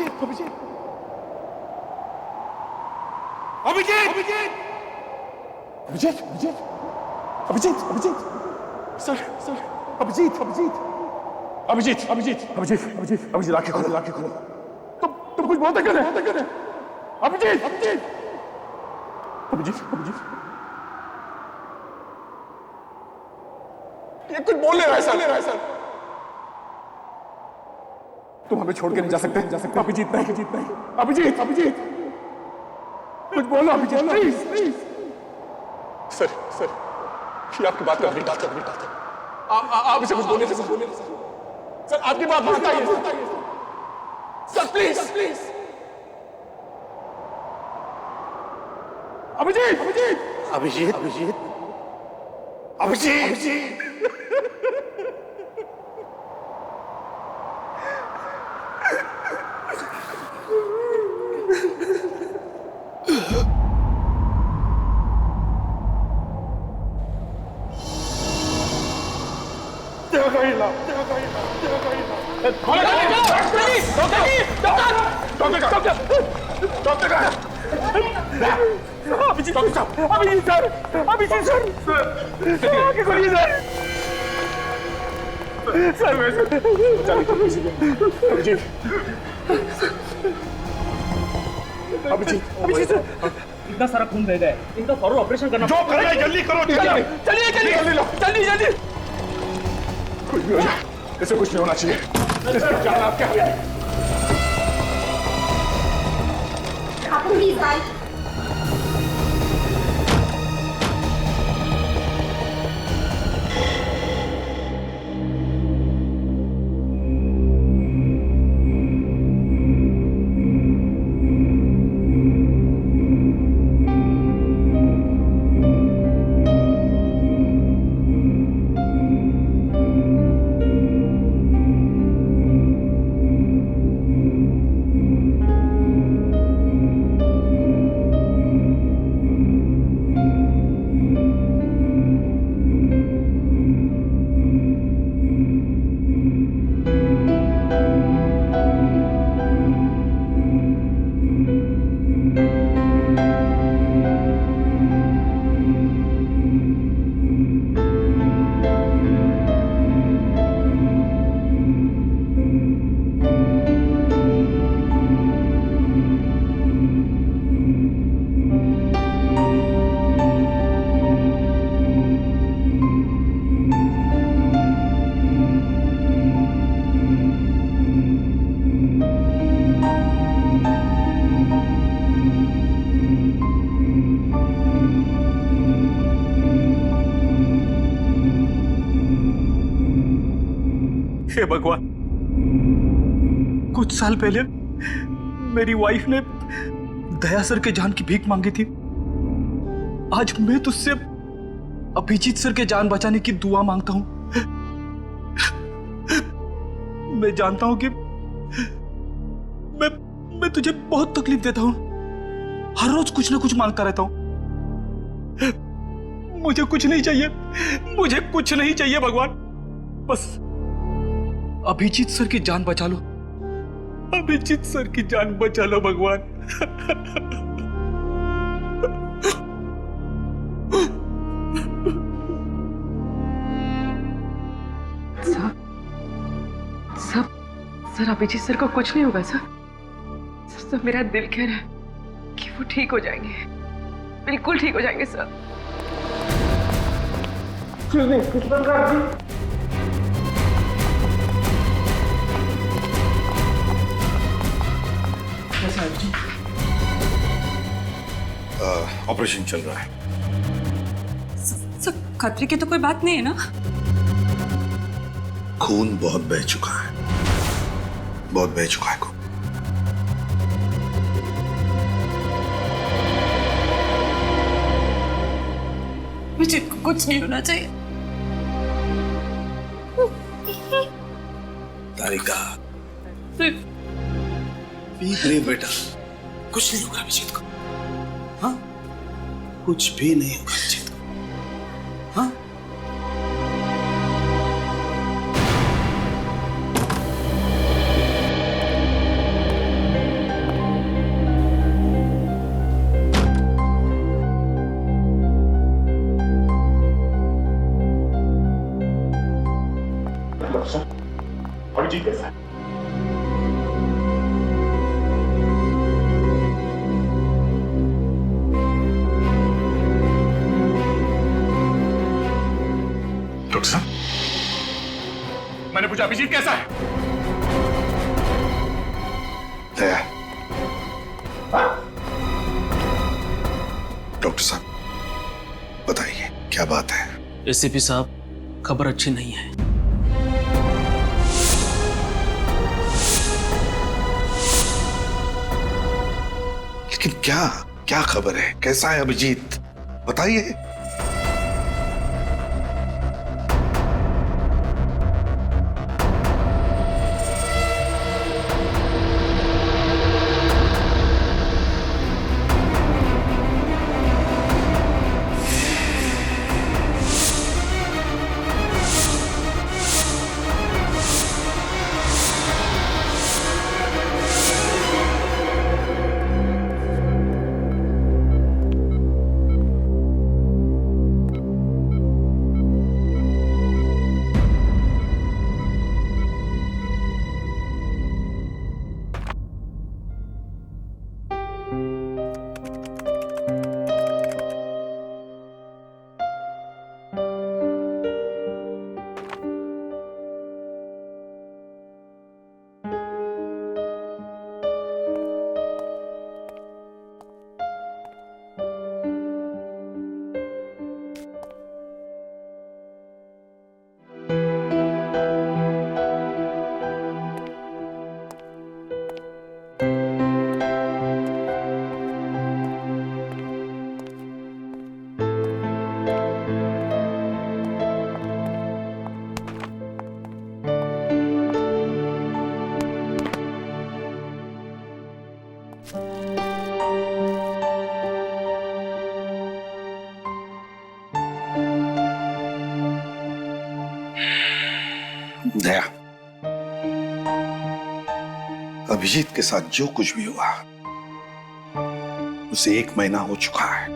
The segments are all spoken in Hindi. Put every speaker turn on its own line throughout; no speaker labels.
अभिजीत अभिजीत अभिजीत अभिजीत अभिजीत अभिजीत अभिजीत सर सर अभिजीत अभिजीत अभिजीत अभिजीत अभिजीत अभिजीत अभिजीत आंखें खोलो तुम कुछ बहुत कर रहे हैं अभिजीत अभिजीत अभिजीत अभिजीत ये कुछ बोल ले रहा है सर तुम हमें छोड़ के नहीं जा सकते अभिजीत नहीं अभिजीत अभिजीत कुछ बोलो Abhijit please please sir sir ये आपकी बात कर रही आप इसे कुछ बोलने से सर आपकी बात बताइए sir please please Abhijit Abhijit Abhijit Abhijit Abhijit Abhijit
इतना सारा खून बह गया, इनका फौरन ऑपरेशन करना।
जो करना है जल्दी करो, जल्दी कुछ भी हो जाए ऐसे कुछ नहीं होना चाहिए। इसकी जान आपके हाथ में।
प्लीज आए।
हे भगवान, कुछ साल पहले मेरी वाइफ ने दया सर के जान की भीख मांगी थी। आज मैं तुझसे अभिजीत सर के जान बचाने की दुआ मांगता हूं। मैं जानता हूं कि मैं तुझे बहुत तकलीफ देता हूं। हर रोज कुछ ना कुछ मांगता रहता हूं। मुझे कुछ नहीं चाहिए भगवान। बस अभिजीत सर की जान बचा लो, अभिजीत सर की जान बचा लो भगवान।
सर अभिजीत सर को कुछ नहीं होगा सर। सर मेरा दिल कह रहा है कि वो ठीक हो जाएंगे, बिल्कुल ठीक हो जाएंगे सर।
ऑपरेशन चल रहा है।
सर खतरे की तो कोई बात नहीं है ना?
खून बहुत बह चुका है, खून।
मुझे कुछ नहीं होना चाहिए।
तारिका, प्लीज बेटा, कुछ नहीं होगा अभिजीत को। हाँ, कुछ भी नहीं होगा अभिजीत को। हाँ,
अभिजीत कैसा है? डॉक्टर साहब, मैंने पूछा अभिजीत कैसा है?
दया, डॉक्टर साहब बताइए क्या बात है?
एसीपी साहब, खबर अच्छी नहीं है।
लेकिन क्या क्या खबर है? कैसा है अभिजीत? बताइए। दया, अभिजीत के साथ जो कुछ भी हुआ उसे 1 महीना हो चुका है।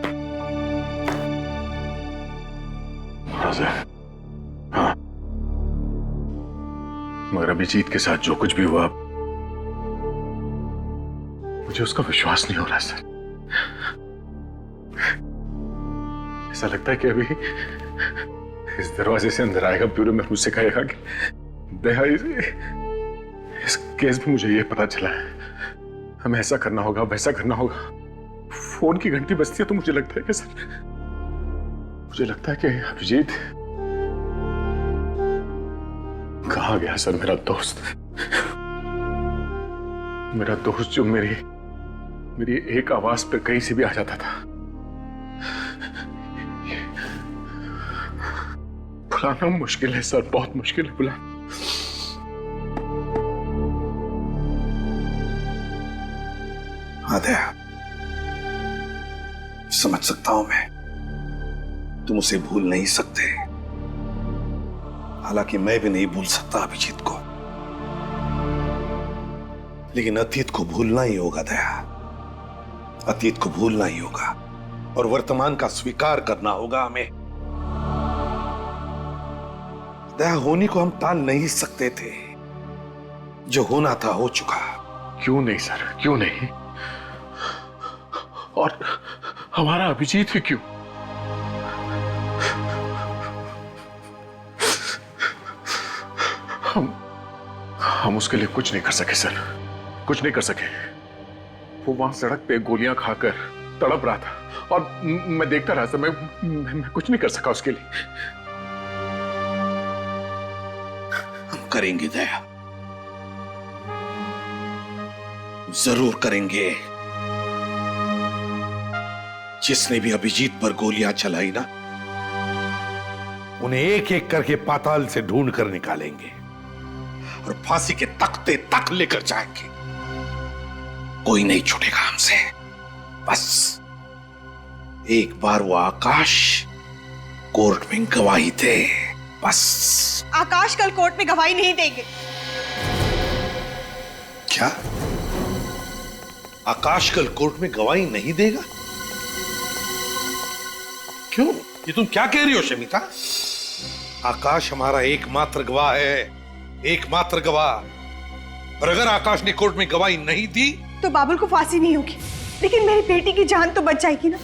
हाँ, मगर अभिजीत के साथ जो कुछ भी हुआ मुझे उसका विश्वास नहीं हो रहा सर। ऐसा लगता है कि अभी इस दरवाजे से अंदर आएगा, ब्यूरो में मुझसे कहेगा कि दया, इस केस में मुझे ये पता चला है, हमें ऐसा करना होगा, वैसा करना होगा। फोन की घंटी बजती है तो मुझे लगता है कि सर, मुझे लगता है कि अभिजीत कहाँ गया सर? मेरा दोस्त जो मेरी एक आवाज पर कहीं से भी आ जाता था। बुलाना मुश्किल है सर, बहुत मुश्किल है बुलाना।
हाँ दया, समझ सकता हूं मैं, तुम उसे भूल नहीं सकते। हालांकि मैं भी नहीं भूल सकता अभिजीत को, लेकिन अतीत को भूलना ही होगा दया। अतीत को भूलना ही होगा और वर्तमान का स्वीकार करना होगा हमें। दया, होनी को हम टाल नहीं सकते थे, जो होना था हो चुका।
क्यों नहीं सर, क्यों नहीं? और हमारा अभिजीत ही क्यों? हम उसके लिए कुछ नहीं कर सके सर, कुछ नहीं कर सके। वो वहां सड़क पे गोलियां खाकर तड़प रहा था और मैं देखता रहा सर। मैं कुछ नहीं कर सका उसके लिए।
हम करेंगे दया, जरूर करेंगे। जिसने भी अभिजीत पर गोलियां चलाई ना, उन्हें एक एक करके पाताल से ढूंढ कर निकालेंगे और फांसी के तख्ते तक लेकर जाएंगे। कोई नहीं छूटेगा हमसे। बस एक बार वो आकाश कोर्ट में गवाही दे, बस।
आकाश कल कोर्ट में गवाही नहीं देंगे।
क्या? आकाश कल कोर्ट में गवाही नहीं देगा? क्यों? ये तुम क्या कह रही हो शमिता? आकाश हमारा एकमात्र गवाह है। एकमात्र गवाह। और अगर आकाश ने कोर्ट में गवाही नहीं दी
तो बाबुल को फांसी नहीं होगी, लेकिन मेरी बेटी की जान तो बच जाएगी ना।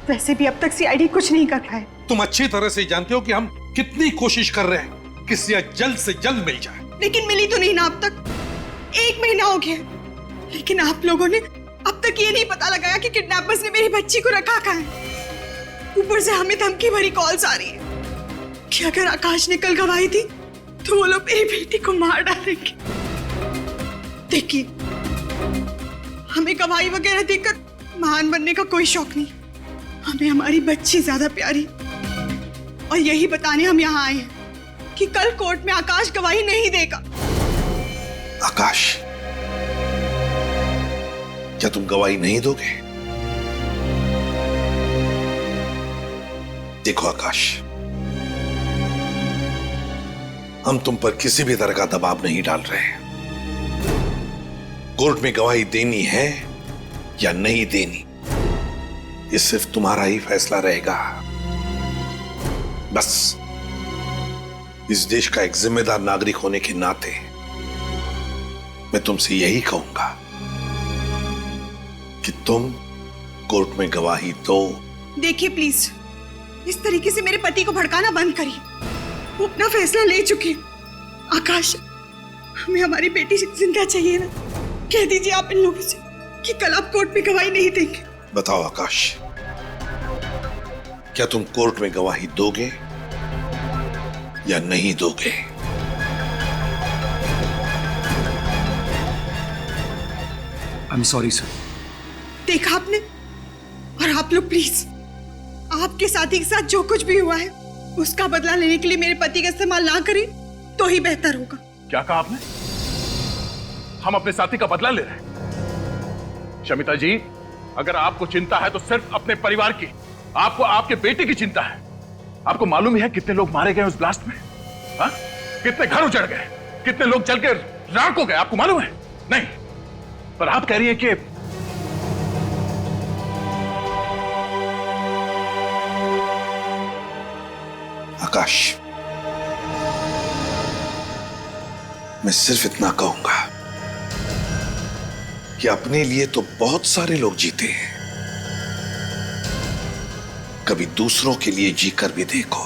वैसे भी अब तक सीआईडी कुछ नहीं कर पाए।
तुम अच्छी तरह से जानते हो कि हम कितनी कोशिश कर रहे हैं कि सिया जल्द से जल्द मिल जाए।
लेकिन मिली तो नहीं ना अब तक। 1 महीना हो गया, लेकिन आप लोगों ने अब तक ये नहीं पता लगाया कि किडनैपर्स ने मेरी बच्ची को रखा कहाँ है। ऊपर से हमें धमकी भरी कॉल्स आ रही है कि अगर आकाश ने कल गवाही दी तो वो लोग मेरी बेटी को मार डालेंगे। देखिए, हमें गवाही वगैरह देकर महान बनने का कोई शौक नहीं, हमें हमारी बच्ची ज्यादा प्यारी। और यही बताने हम यहाँ आए हैं कि कल कोर्ट में आकाश गवाही नहीं देगा।
आकाश, क्या तुम गवाही नहीं दोगे? देखो आकाश, हम तुम पर किसी भी तरह का दबाव नहीं डाल रहे हैं। कोर्ट में गवाही देनी है या नहीं देनी, ये सिर्फ तुम्हारा ही फैसला रहेगा। बस इस देश का एक जिम्मेदार नागरिक होने के नाते मैं तुमसे यही कहूंगा कि तुम कोर्ट में गवाही दो।
देखिए प्लीज, इस तरीके से मेरे पति को भड़काना बंद करिए। वो अपना फैसला ले चुके हैं। आकाश, हमें हमारी बेटी जिंदा चाहिए ना। कह दीजिए आप इन लोगों से कि कल आप कोर्ट में गवाही नहीं देंगे।
बताओ आकाश, क्या तुम कोर्ट में गवाही दोगे या नहीं दोगे?
I am sorry sir.
देखा आपने? और आप लोग प्लीज, आपके साथी के साथ जो कुछ भी हुआ है उसका बदला लेने के लिए मेरे पति का इस्तेमाल ना करें तो ही बेहतर होगा।
क्या कहा आपने? हम अपने साथी का बदला ले रहे हैं? शमिता जी, अगर आपको चिंता है तो सिर्फ अपने परिवार की, आपको आपके बेटे की चिंता है। आपको मालूम ही है कितने लोग मारे गए उस ब्लास्ट में? हा? कितने घर उजड़ गए, कितने लोग जल के राख हो गए, आपको मालूम है? नहीं, पर आप कह रही हैं कि
आकाश, मैं सिर्फ इतना कहूंगा कि अपने लिए तो बहुत सारे लोग जीते हैं, कभी दूसरों के लिए जीकर भी देखो,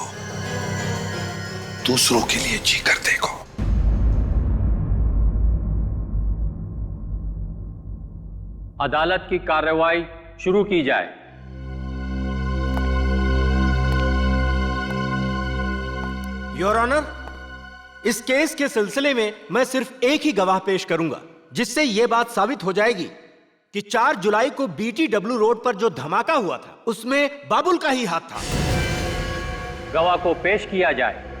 दूसरों के लिए जीकर देखो।
अदालत की कार्रवाई शुरू की जाए।
योर ऑनर, इस केस के सिलसिले में मैं सिर्फ एक ही गवाह पेश करूंगा, जिससे यह बात साबित हो जाएगी कि 4 जुलाई को BTW रोड पर जो धमाका हुआ था उसमें बाबुल का ही हाथ था।
गवाह को पेश किया जाए।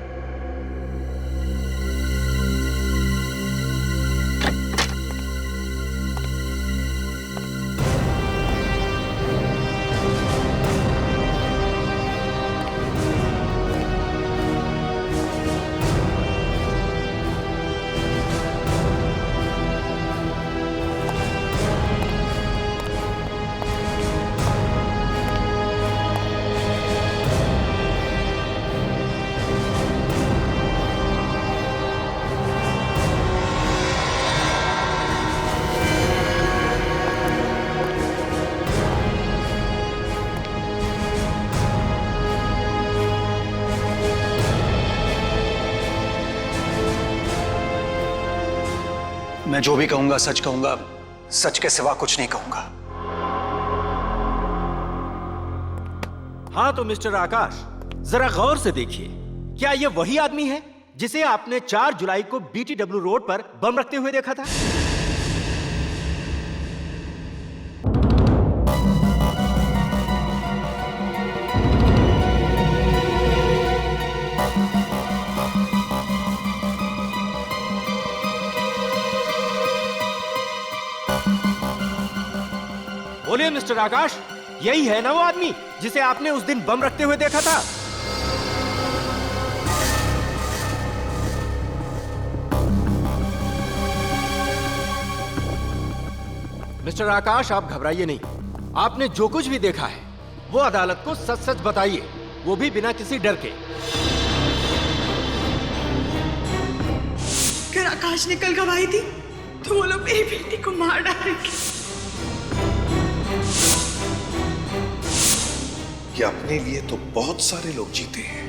मैं जो भी कहूंगा सच कहूंगा, सच के सिवा कुछ नहीं कहूंगा।
हाँ तो मिस्टर आकाश, जरा गौर से देखिए, क्या यह वही आदमी है जिसे आपने 4 जुलाई को BTW रोड पर बम रखते हुए देखा था? बोलिए मिस्टर आकाश, यही है ना वो आदमी जिसे आपने उस दिन बम रखते हुए देखा था? मिस्टर आकाश, आप घबराइए नहीं। आपने जो कुछ भी देखा है वो अदालत को सच सच बताइए, वो भी बिना किसी डर के।
अगर आकाश ने कल गवाही दी तो वो लोग मेरी बेटी को मार डालेंगे।
कि अपने लिए तो बहुत सारे लोग जीते हैं,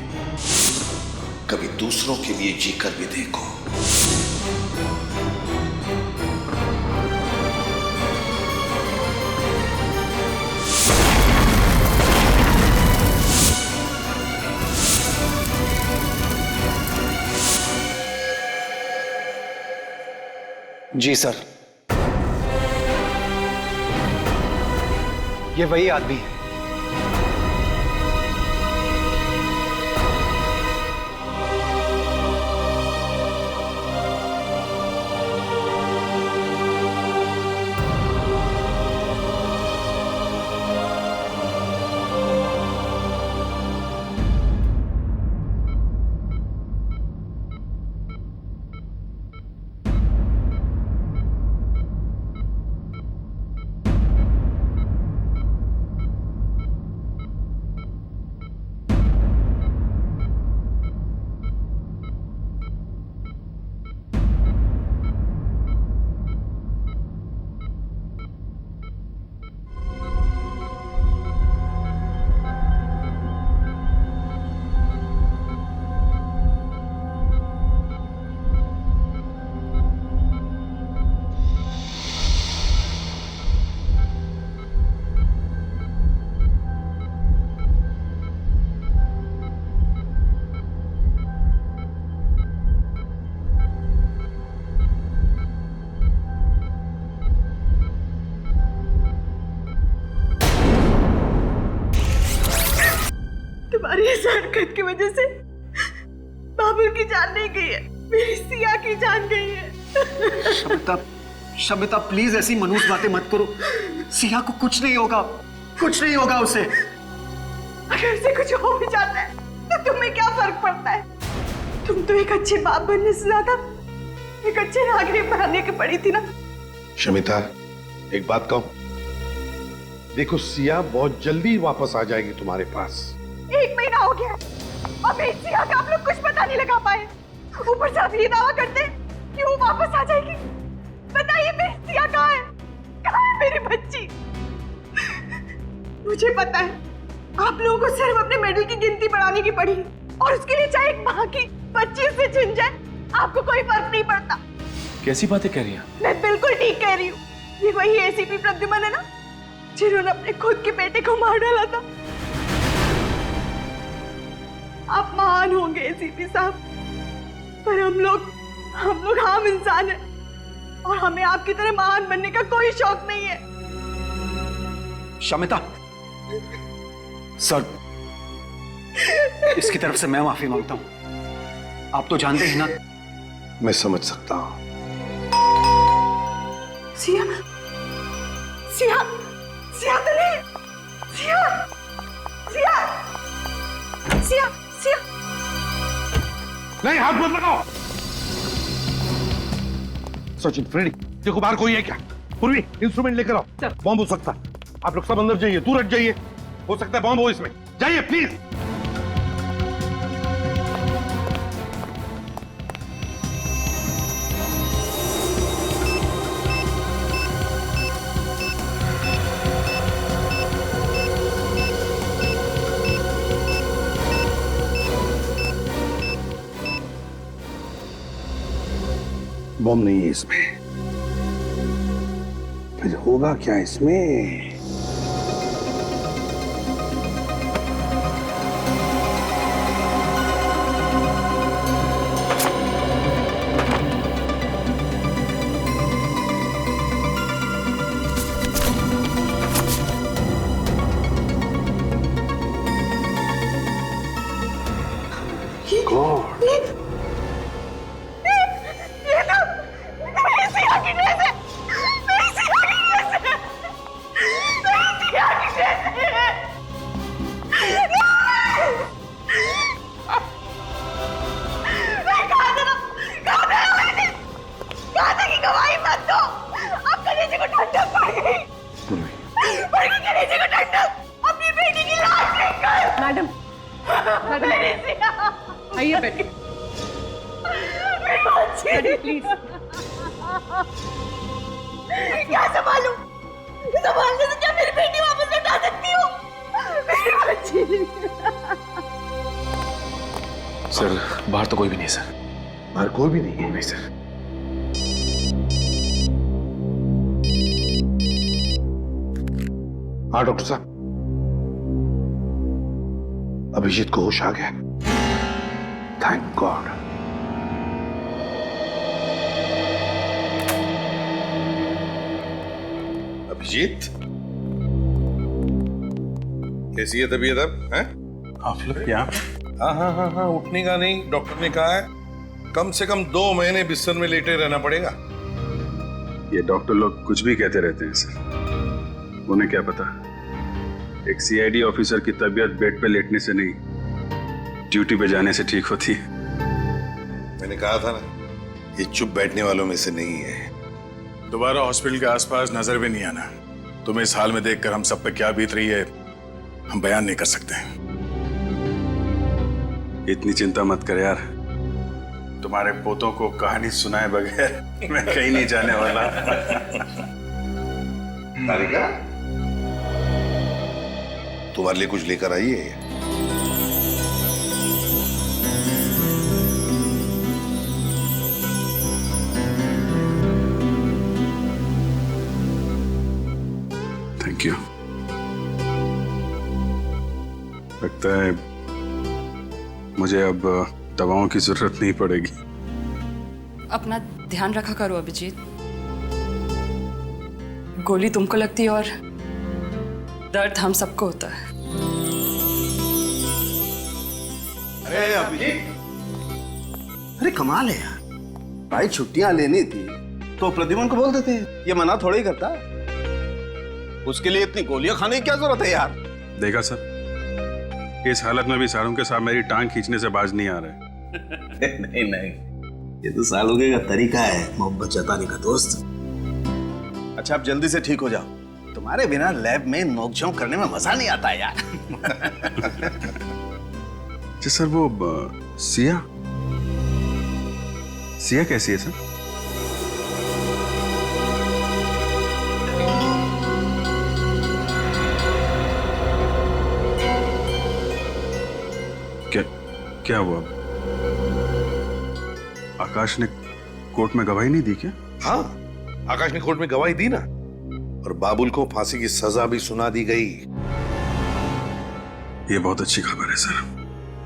कभी दूसरों के लिए जीकर भी देखो।
जी सर, ये वही आदमी है।
तुम्हारी इस हरकत की वजह से बाबुल की जान नहीं गई है, मेरी सिया की जान गई है।
शमिता, शमिता प्लीज ऐसी मनुष्य बातें मत करो। सिया को कुछ नहीं होगा, कुछ नहीं होगा उसे।
अगर उसे कुछ हो भी जाता है तो तुम्हें क्या फर्क पड़ता है? तुम तो एक अच्छे बाप बनने से ज्यादा एक अच्छे नागरिक बनने की पड़ी थी ना।
शमिता, एक बात कहूं, देखो सिया बहुत जल्दी वापस आ जाएगी तुम्हारे पास।
1 महीना हो गया और मेरी सिया का आप लोग कुछ पता नहीं लगा पाए। ऊपर से आप ये दावा करते हैं कि वो वापस आ जाएगी। बताइए मेरी सिया कहाँ है? कहाँ है मेरी बच्ची? मुझे पता है आप लोगों को सिर्फ अपने मेडल की गिनती बढ़ाने की पड़ी और उसके लिए चाहे एक माँ की 25 से छिन जाए, आपको कोई फर्क नहीं पड़ता।
कैसी बातें कह रही हैं?
मैं बिल्कुल ठीक कह रही हूँ। ये वही एसीपी प्रद्युमन है ना, जिन्होंने अपने खुद के बेटे को मार डाला था। आप महान होंगे एसीपी साहब, पर हम लोग आम इंसान हैं और हमें आपकी तरह महान बनने का कोई शौक नहीं है।
शमिता, सर, इसकी तरफ से मैं माफी मांगता हूं। आप तो जानते हैं ना।
मैं समझ सकता हूं।
सिया, सिया, सिया तो नहीं, सिया, सिया, सिया, सिया।
नहीं, हाथ मत लगाओ। सचिन, फ्रेडी, देखो बाहर कोई है क्या? पूर्वी, इंस्ट्रूमेंट लेकर आओ। बॉम्ब हो सकता है। आप लोग सब अंदर जाइए, दूर हट जाइए। हो सकता है बॉम्ब हो इसमें। जाइए प्लीज। बॉम्ब नहीं है इसमें। फिर होगा क्या इसमें?
मैडम, मैडम, आइए बैठिए। प्लीज
क्या संभालूं? संभालने से क्या मेरी बेटी वापस लौटा सकती हो? मेरी बच्ची।
सर बाहर तो कोई भी नहीं है सर।
बाहर कोई भी नहीं है?
नहीं सर।
हाँ डॉक्टर साहब, अभिजीत को होश आ गया। Thank God. अभिजीत, कैसी है तबीयत अब? हैं?
आप लोग यहाँ?
हाँ, उठने का नहीं, डॉक्टर ने कहा है कम से कम 2 महीने बिस्तर में लेटे रहना पड़ेगा।
ये डॉक्टर लोग कुछ भी कहते रहते हैं सर, उन्हें क्या पता एक सीआईडी ऑफिसर की तबीयत बेड पे लेटने से नहीं, ड्यूटी पे जाने से ठीक होती है।
मैंने कहा था ना, ये चुप बैठने वालों में से नहीं है।
दोबारा हॉस्पिटल के आसपास नजर भी नहीं आना। तुम्हें इस हाल में देखकर हम सब पे क्या बीत रही है हम बयान नहीं कर सकते। इतनी चिंता मत कर यार, तुम्हारे पोतों को कहानी सुनाए बगैर मैं कहीं नहीं जाने वाला।
तारिका, तुम्हारे लिए कुछ लेकर आई है?
Thank you. लगता है मुझे अब दवाओं की जरूरत नहीं पड़ेगी।
अपना ध्यान रखा करो अभिजीत। गोली तुमको लगती है और दर्द हम सबको होता है।
अरे अभिजीत, अरे कमाल है यार, भाई छुट्टियां लेनी थी तो प्रद्युमन को बोल देते, ये मना थोड़ा ही करता है। उसके लिए इतनी गोलियां खाने की क्या जरूरत है यार?
देखा सर, इस हालत में भी सारुण के साथ मेरी टांग खींचने से बाज नहीं आ रहे।
नहीं, ये तो सालुगे का तरीका है मोहब्बत जताने का दोस्त। अच्छा आप जल्दी से ठीक हो जाओ, तुम्हारे बिना लैब में नोकझोंक करने में मजा नहीं आता यार।
जी सर, वो सिया कैसी है सर? क्या हुआ? आकाश ने कोर्ट में गवाही नहीं दी क्या?
हाँ, आकाश ने कोर्ट में गवाही दी ना, और बाबुल को फांसी की सजा भी सुना दी गई।
ये बहुत अच्छी खबर है सर।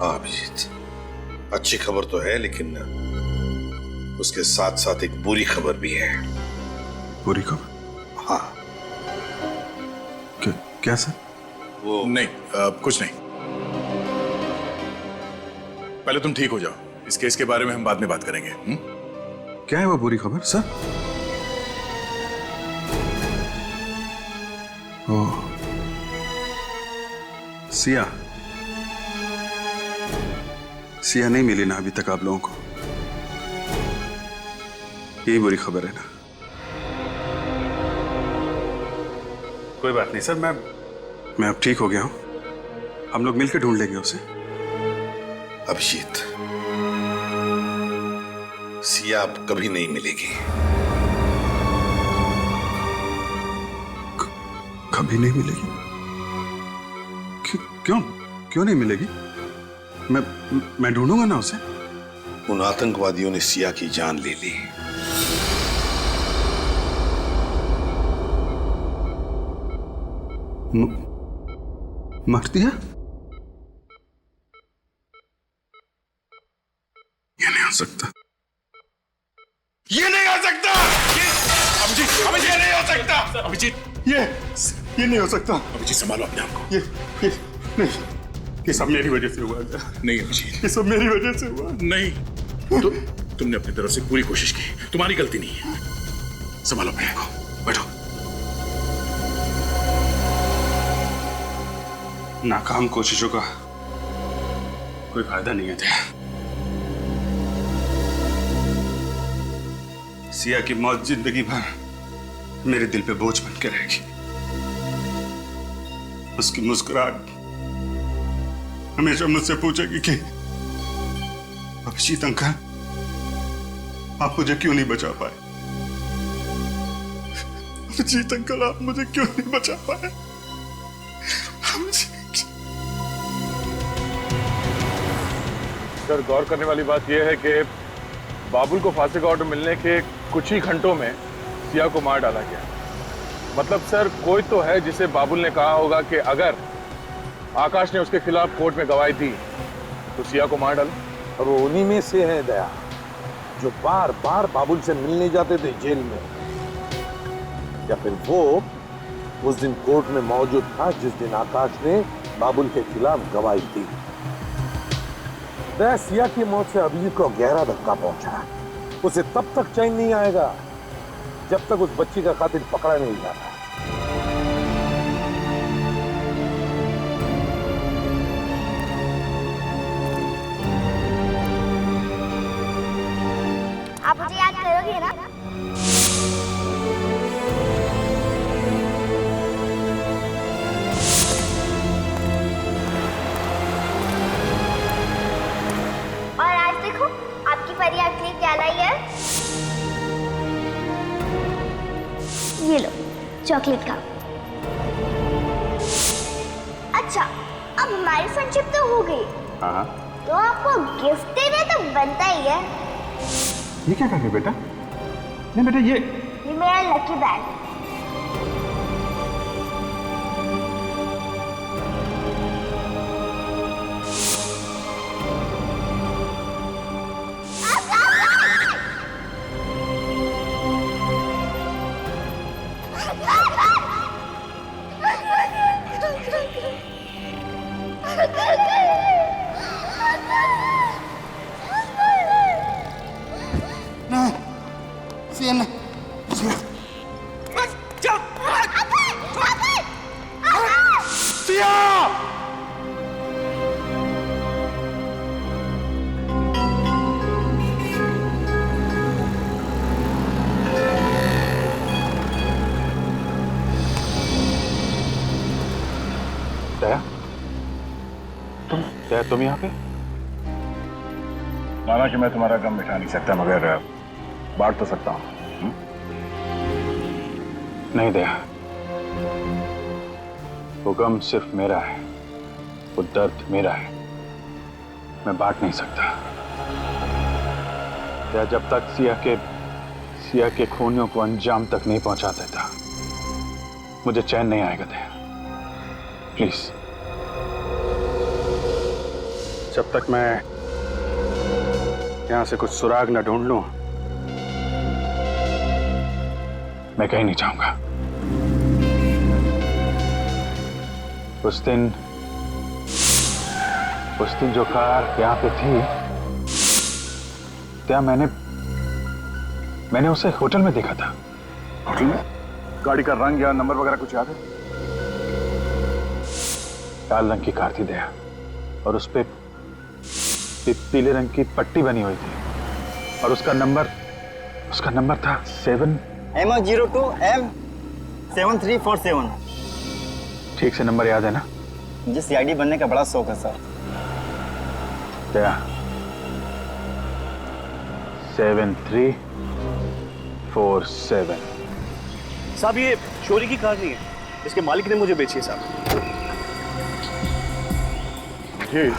हाँ अभिजीत, अच्छी खबर तो है, लेकिन उसके साथ साथ एक बुरी खबर भी है।
बुरी खबर?
हाँ।
क्या सर?
वो
नहीं, कुछ नहीं। पहले तुम ठीक हो जाओ, इस केस के बारे में हम बाद में बात करेंगे। क्या है वो बुरी खबर सर? ओह, सिया नहीं मिली ना अभी तक आप लोगों को? यही बुरी खबर है ना? कोई बात नहीं सर, मैं अब ठीक हो गया हूं, हम लोग मिलकर ढूंढ लेंगे उसे।
अभिजीत, सिया अब कभी नहीं मिलेगी।
कभी नहीं मिलेगी? क्यों नहीं मिलेगी? मैं ढूंढूंगा ना उसे।
उन आतंकवादियों ने सिया की जान ले ली।
मार दिया? ये नहीं हो सकता, ये नहीं हो सकता। अभिजीत, ये नहीं हो सकता। अभिजीत, ये नहीं हो सकता। अभिजीत संभालो अपने आप को। ये नहीं, ये सब मेरी वजह से हुआ। नहीं अभिजीत, ये सब मेरी वजह से हुआ। नहीं, तुमने अपनी तरफ से पूरी कोशिश की, तुम्हारी गलती नहीं है। संभालो अपने आप को, बैठो। नाकाम कोशिशों का कोई फायदा नहीं है। सिया की मौत जिंदगी भर मेरे दिल पे बोझ बन के रहेगी। उसकी मुस्कुराहट हमेशा मुझसे पूछेगी कि अभिजीत अंकल आप मुझे क्यों नहीं बचा पाए? अभिजीत अंकल, आप मुझे क्यों नहीं बचा पाए?
सर, गौर करने वाली बात यह है कि बाबुल को फांसी का ऑर्डर मिलने के कुछ ही घंटों में सिया को मार डाला गया। मतलब सर, कोई तो है जिसे बाबुल ने कहा होगा कि अगर आकाश ने उसके खिलाफ कोर्ट में गवाही दी तो सिया को मार डालो।
और वो उन्हीं में से है दया, जो बार बार बाबुल से मिलने जाते थे जेल में, या फिर वो उस दिन कोर्ट में मौजूद था जिस दिन आकाश ने बाबुल के खिलाफ गवाही दी। दया, सिया की मौत से अभिजीत को गहरा धक्का पहुंचा। उसे तब तक चैन नहीं आएगा जब तक उस बच्ची का कातिल पकड़ा नहीं जाता।
आप मुझे याद करोगे ना? और आज देखो आपकी फरियाद के लिए क्या लाई है। ये लो चॉकलेट का। अच्छा, अब हमारी फ्रेंडशिप तो हो गई,
हाँ,
तो आपको गिफ्ट देना तो बनता ही है।
ये क्या कर रहे बेटा? नहीं बेटा, ये
मेरा लकी बैग।
तुम यहाँ पे? माना कि मैं तुम्हारा गम मिटा नहीं सकता, मगर बांट तो सकता हूँ। नहीं दया, वो गम सिर्फ मेरा है, वो दर्द मेरा है, मैं बांट नहीं सकता। दया, जब तक सिया के खूनियों को अंजाम तक नहीं पहुंचा देता मुझे चैन नहीं आएगा। दया प्लीज, जब तक मैं यहां से कुछ सुराग न ढूंढ लूं मैं कहीं नहीं जाऊंगा। उस दिन जो कार यहां पे थी, क्या मैंने उसे होटल में देखा था। होटल में? गाड़ी का रंग या नंबर वगैरह कुछ याद है? लाल रंग की कार थी दया, और उस पे पीले रंग की पट्टी बनी हुई थी, और उसका नंबर था 7
M02 M7347।
ठीक से नंबर याद है ना?
मुझे CID बनने का बड़ा शौक है सर।
क्या? 7347।
साहब, ये चोरी की कार नहीं है, इसके मालिक ने मुझे बेची है साहब।
जी,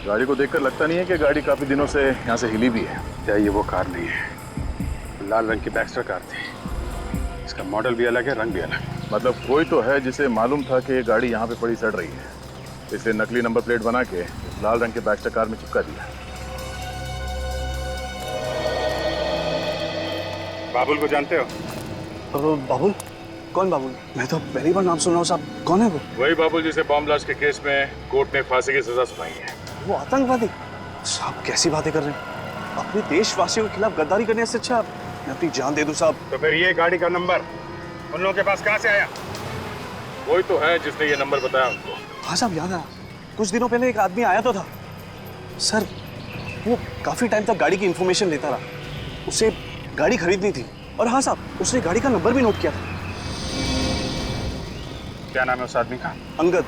गाड़ी को देखकर लगता नहीं है कि गाड़ी काफी दिनों से यहाँ से हिली भी है। क्या ये वो कार नहीं है? लाल रंग की बैक्स्टर कार थी, इसका मॉडल भी अलग है, रंग भी अलग। मतलब कोई तो है जिसे मालूम था कि ये गाड़ी यहाँ पे पड़ी सड़ रही है, इसे नकली नंबर प्लेट बना के लाल रंग के बैक्स्टर कार में चिपका दिया। बाबुल को जानते हो?
बाबुल? कौन बाबुल? मैं तो पहली बार नाम सुन रहा हूँ साहब। कौन है वो?
वही बाबुल जिसे बॉम्ब ब्लास्ट के केस में कोर्ट ने फांसी की सजा सुनाई है।
वो आतंकवादी? साहब कैसी बातें कर रहे हैं? अपने देशवासियों के खिलाफ गद्दारी करने से अच्छा मैं अपनी जान दे दूं साहब।
तो फिर ये गाड़ी का नंबर उन लोगों के पास कहाँ से आया? कोई तो है जिसने ये नंबर बताया उनको।
हाँ साहब, याद आया, कुछ दिनों पहले एक आदमी आया तो था सर, वो काफी टाइम तक गाड़ी की इंफॉर्मेशन लेता रहा, उसे गाड़ी खरीदनी थी, और हाँ साहब, उसने गाड़ी का नंबर भी नोट किया था।
क्या नाम है उस आदमी का?
अंगद,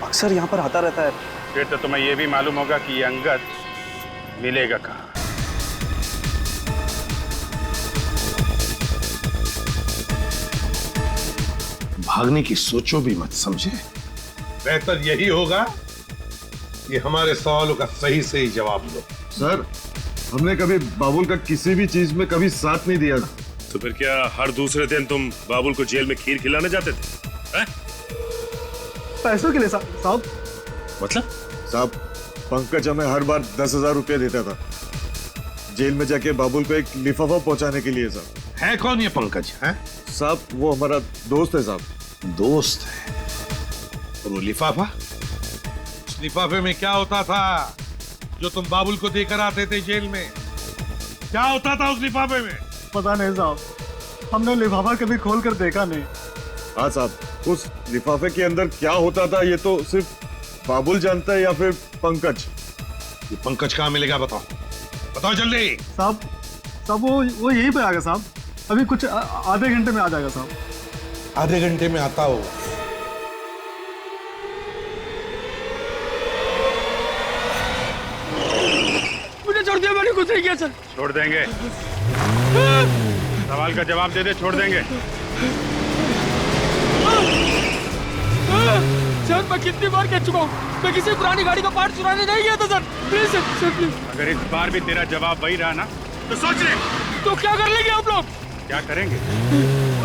अक्सर यहाँ पर आता रहता है।
फिर तो तुम्हें ये भी मालूम होगा कि ये अंगद मिलेगा कहाँ।
भागने की सोचो भी मत, समझे? बेहतर यही होगा कि हमारे सवालों का सही सही जवाब दो।
सर, हमने कभी बाबुल का किसी भी चीज में कभी साथ नहीं दिया।
तो फिर क्या हर दूसरे दिन तुम बाबुल को जेल में खीर खिलाने जाते थे? हैं?
पैसों के लिए साहब।
मतलब?
साहब, पंकज हमें हर बार 10,000 रुपया देता था जेल में जाके बाबुल को एक लिफाफा पहुंचाने के लिए। साहब,
है कौन ये पंकज? है
साहब, वो हमारा दोस्त है। साहब,
दोस्त है? और वो लिफाफा? उस लिफाफे में क्या होता था जो तुम बाबुल को देकर आते थे जेल में? क्या होता था उस लिफाफे में?
पता नहीं साहब, हमने लिफाफा कभी खोल कर देखा नहीं। हाँ साहब, उस लिफाफे के अंदर क्या होता था ये तो सिर्फ बाबुल जानता है या फिर पंकज।
ये पंकज कहाँ मिलेगा? बताओ बताओ जल्दी।
साहब वो यहीं पे आ गया साहब, अभी कुछ आधे घंटे में आ जाएगा साहब।
आधे घंटे में आता होगा?
मुझे छोड़ दिया, मैंने कुछ नहीं किया सर।
छोड़ देंगे, सवाल का जवाब दे दे, छोड़ देंगे।
सर मैं कितनी बार कह चुका हूँ, मैं किसी पुरानी गाड़ी का पार्ट चुराने नहीं गया था सर। Please sir please.
अगर इस बार भी तेरा जवाब वही रहा ना तो सोच ले।
तो क्या कर लेंगे आप लोग?
क्या करेंगे?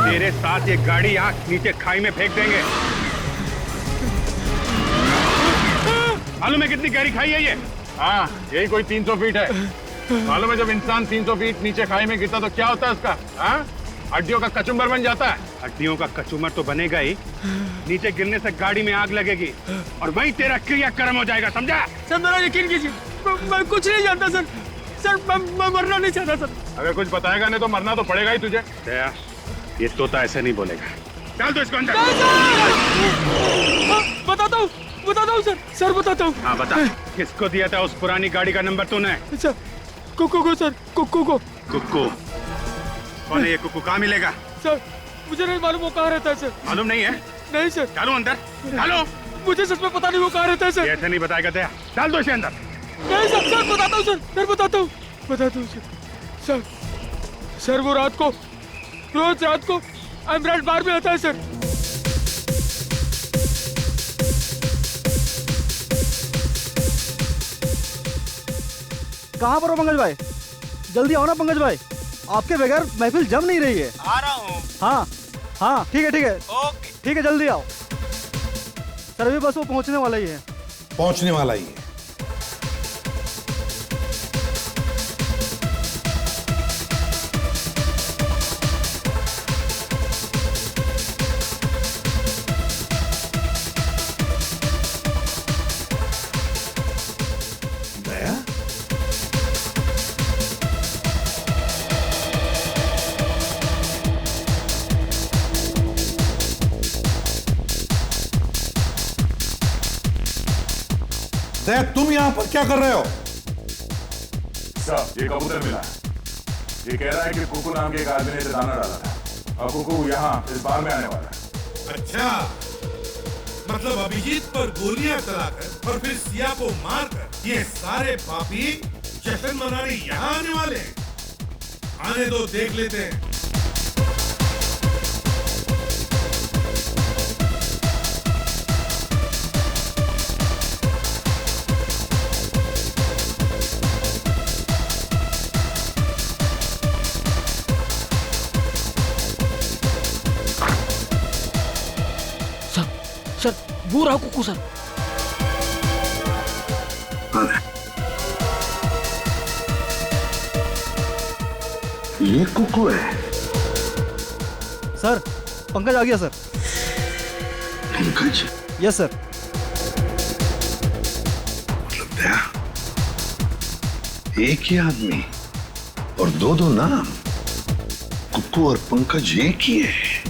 तेरे साथ ये गाड़ी आंख नीचे खाई में फेंक देंगे। मालूम है कितनी गहरी खाई है ये?
हाँ, यही कोई 300 फीट है। मालूम है जब इंसान 300 फीट नीचे खाई में गिरता तो क्या होता है उसका? हाँ, हड्डियों का कचुम्बर बन जाता है।
हड्डियों का कचूमर तो बनेगा ही, नीचे गिरने से गाड़ी में आग लगेगी और वही तेरा क्रियाक्रम हो जाएगा, समझा?
सर मेरा यकीन कीजिए, मैं कुछ नहीं जानता सर। सर मैं मरना नहीं चाहता सर।
अगर कुछ बताएगा नहीं तो मरना तो पड़ेगा ही तुझे।
ये तोता ऐसे नहीं बोलेगा। चल तो इसको अंदर।
बताता हूँ सर। सर बताता हूँ।
हाँ बता, किसको दिया था उस पुरानी गाड़ी का नंबर तूने?
सर कुक्कू को सर, कुक्कू को।
कुक्कू? कौन है ये कुक्कू? कहाँ मिलेगा?
सर मुझे नहीं मालूम वो कहाँ रहता है सर।
मालूम नहीं है?
नहीं सर।
डालो अंदर, डालो।
मुझे सच में पता नहीं वो कहाँ रहता है सर।
ऐसे नहीं बताएगा तेरा, डाल दो इसे अंदर।
नहीं सर, सर बताता हूँ सर, सर बताता हूँ सर। सर वो रात को, रोज रात को एमराल्ड बार में आता है सर।
कहाँ पर हो पंकज भाई? जल्दी आओ ना पंकज भाई, आपके बगैर महफिल जम नहीं रही है।
आ रहा हूँ।
हाँ ठीक है
ओके।
ठीक है, जल्दी आओ। सर अभी बस वो पहुंचने वाला ही है।
पहुंचने वाला ही है। तुम यहां पर क्या कर रहे हो?
साहब ये कबूतर मिला है। ये कह रहा है कि कुकू नाम के एक आदमी ने इसे दाना डाला था और कुकू यहाँ इस बार में आने वाला है।
अच्छा, मतलब अभिजीत पर गोलियां चलाकर और फिर सिया को मारकर ये सारे पापी जश्न मनाने यहाँ आने वाले हैं। आने दो, देख लेते हैं।
सर वो रहा कुकू सर।
ये कुकू है?
सर पंकज आ गया सर।
पंकज?
Yes sir.
मतलब दया, एक ही आदमी और दो नाम, कुकू और पंकज एक ही है।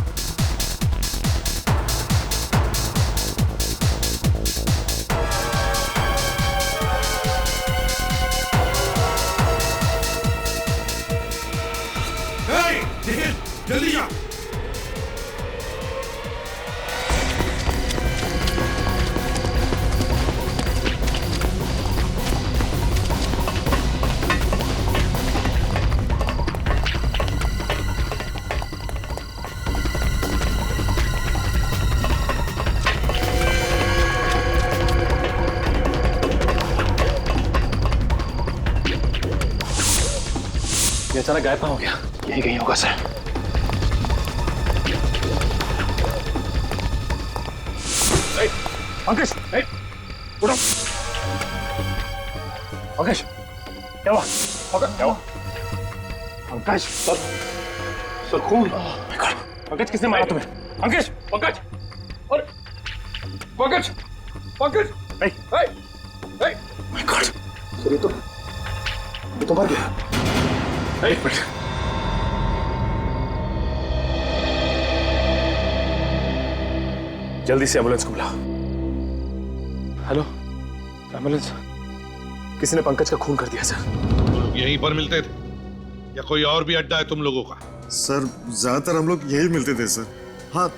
जल्दी जा।
अचानक गायब हो गया? यही कहीं होगा सर।
अंकेश, उठो। अंकेश, क्या हुआ? क्या हुआ? अंकेश, सर खून। अंकेश, किसने मारा तुम्हें? अंकेश, पंकज, और Pankaj, Pankaj, my God, sir ये तो मर गया। एक मिनट, जल्दी से एम्बुलेंस को बुला। Hello, ambulance. किसी ने पंकज का खून कर दिया सर।
लोग यहीं पर मिलते थे या कोई और भी अड्डा है तुम लोगों का?
सर ज्यादातर हम लोग यही मिलते थे सर। हाँ,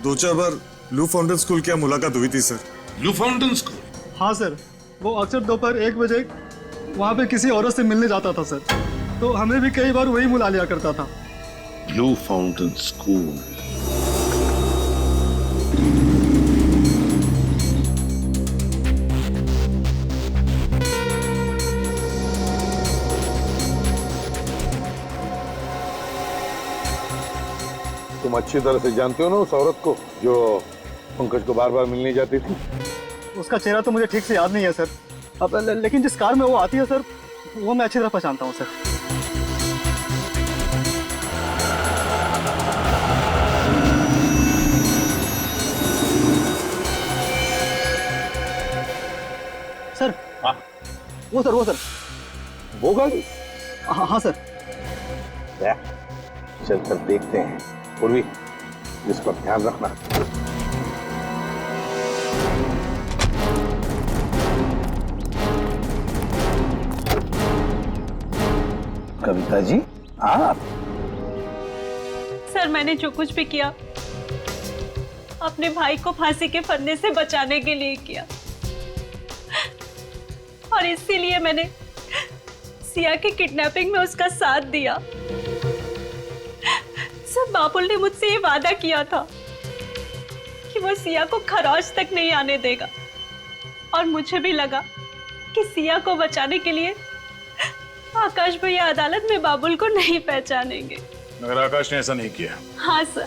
2-4 बार ब्लू फाउंटेन स्कूल की मुलाकात हुई थी सर।
Blue fountain school?
हाँ सर, वो अक्सर दोपहर 1 बजे वहाँ पे किसी औरत से मिलने जाता था सर, तो हमें भी कई बार वही बुला लिया करता था।
Blue fountain school. तुम अच्छी तरह से जानते हो ना उस औरत को जो पंकज को बार बार मिलने जाती थी?
उसका चेहरा तो मुझे ठीक से याद नहीं है सर, अब लेकिन जिस कार में वो आती है सर, वो मैं अच्छी तरह पहचानता हूँ सर। सर, वो सर,
वो गाड़ी?
हाँ सर।
चल कर देखते हैं। पूर्वी, इस पर ध्यान रखना। कविता जी, आप?
सर, मैंने जो कुछ भी किया अपने भाई को फांसी के फंदे से बचाने के लिए किया, और इसीलिए मैंने सिया की किडनैपिंग में उसका साथ दिया। सर, बाबुल ने मुझसे ये वादा किया था कि वो सिया को खरौच तक नहीं आने देगा, और मुझे भी लगा कि सिया को बचाने के लिए आकाश भैया अदालत में बाबुल को नहीं पहचानेंगे।
मगर आकाश ने ऐसा नहीं किया।
हाँ सर,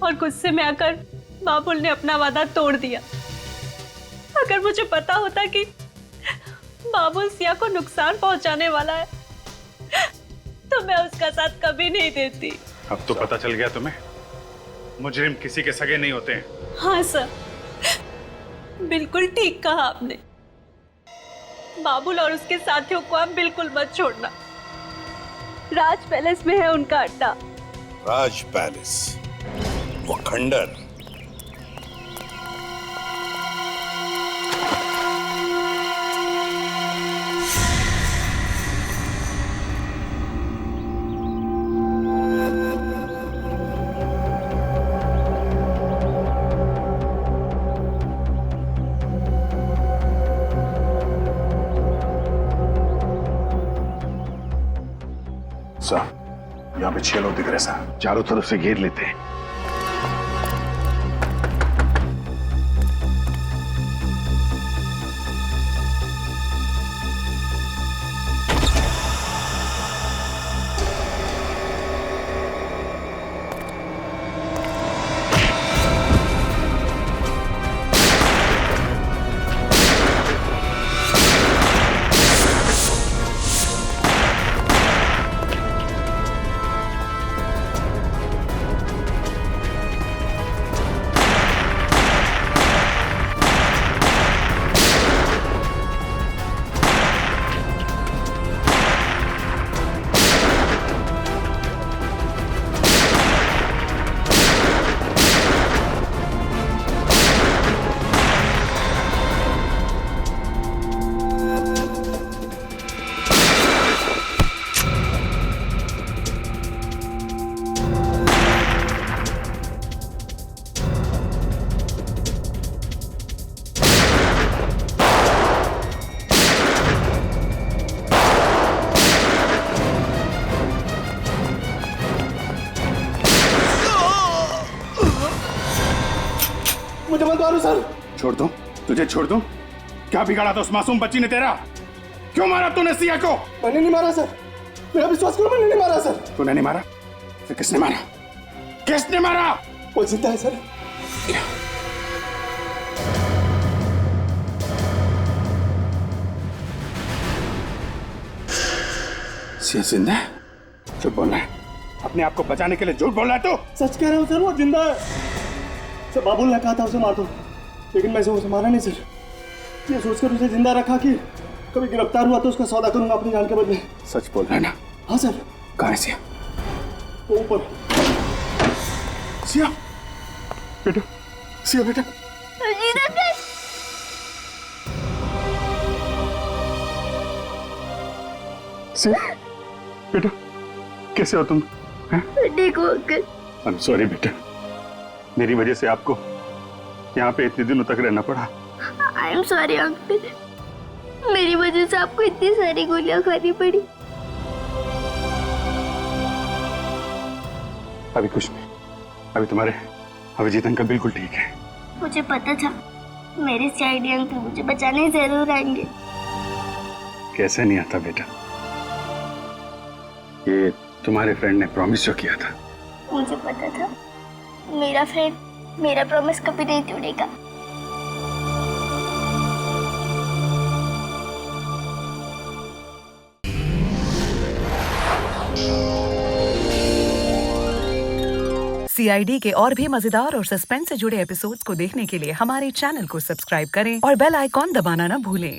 और गुस्से में आकर बाबुल ने अपना वादा तोड़ दिया। अगर मुझे पता होता कि बाबुल सिया को नुकसान पहुंचाने वाला है तो मैं उसका साथ कभी नहीं देती।
अब तो पता चल गया तुम्हें, मुजरिम किसी के सगे नहीं होते हैं।
हाँ सर, बिल्कुल ठीक कहा आपने। बाबुल और उसके साथियों को आप बिल्कुल मत छोड़ना। राज पैलेस में है उनका अड्डा।
राज पैलेस, वो खंडर।
यहाँ पे 6 लोग दिख रहे सर।
चारों तरफ से घेर लेते हैं।
मुझे मत मारो सर।
छोड़ दो, तुझे छोड़ दो। क्या बिगाड़ा था उस मासूम बच्ची ने तेरा? क्यों मारा तूने सिया को?
मैंने नहीं मारा सर,
मेरा विश्वास करो, मैंने नहीं मारा सर।
तूने नहीं मारा? फिर किसने मारा? किसने मारा?
वो जिंदा है सर।
सिया जिंदा है? झूठ बोल रहा है। अपने आप को बचाने के लिए झूठ बोल रहा है तू?
सच कह रहा हूँ सर, वो जिंदा है सर। बाबुल ने कहा था उसे मार दो, लेकिन मैं उसे मारा नहीं सर। ये सोचकर उसे जिंदा रखा कि कभी गिरफ्तार हुआ तो उसका सौदा करूंगा अपनी जान के बदले।
सच बोल रहा है ना?
हाँ सर।
कहाँ है सिया?
वो ऊपर।
सिया बेटा, सिया बेटा। सिया बेटा, कैसे हो तुम?
ठीक हो अंकल।
आई एम सॉरी बेटा, मेरी वजह से आपको यहाँ पे इतने दिनों तक रहना पड़ा।
आई एम सॉरी अंकल, मेरी वजह से आपको इतनी सारी गोलियां खानी पड़ी।
अभी कुछ नहीं, अभी तुम्हारे अभिजीत अंकल बिल्कुल ठीक है।
मुझे पता था मेरे सीआईडी अंकल मुझे बचाने जरूर आएंगे।
कैसे नहीं आता बेटा, ये तुम्हारे फ्रेंड ने प्रॉमिस जो किया था।
मुझे पता था मेरा फ्रेंड मेरा प्रॉमिस कभी नहीं तोड़ेगा।
सीआईडी के और भी मजेदार और सस्पेंस से जुड़े एपिसोड्स को देखने के लिए हमारे चैनल को सब्सक्राइब करें और बेल आइकॉन दबाना ना भूलें।